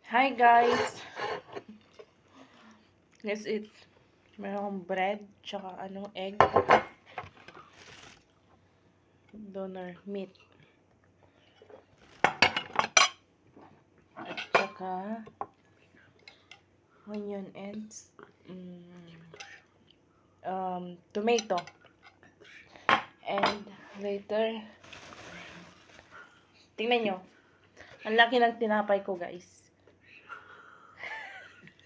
Hi guys! Let's eat. Meron akong bread, tsaka egg. Doner meat. At tsaka onion and tomato. And later, tingnan nyo. Ang laki ng tinapay ko, guys.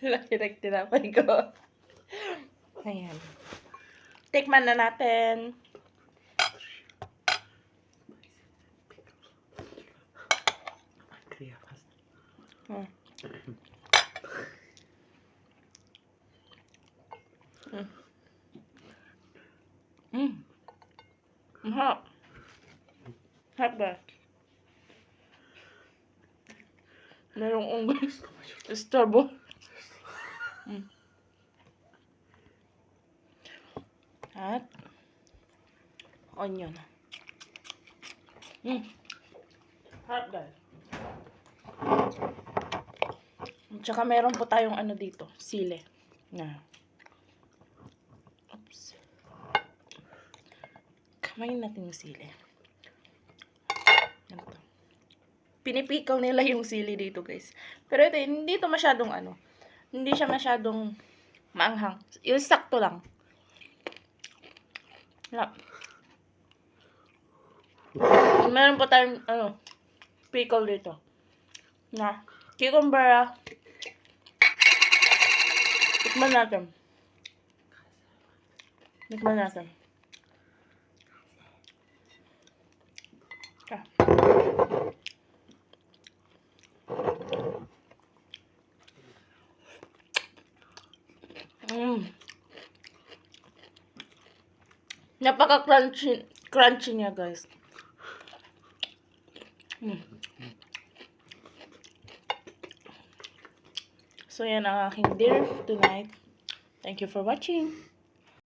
Laki ng tinapay ko. Ayan. Tikman na natin. Mahal. Hot ba? Merong unggoy. Starbo. At onion. Hot guys. Tsaka meron po tayong dito, sili. Na. Oops. Kamayin natin yung sili. Ito. Pinipikaw nila yung sili dito, guys. Pero ito, hindi ito masyadong hindi siya masyadong maanghang. Yung sakto lang. Meron po tayong pickle dito. Na cucumber. Tikman natin. Napaka-crunchy niya, guys. So, yan ang aking dinner tonight. Thank you for watching.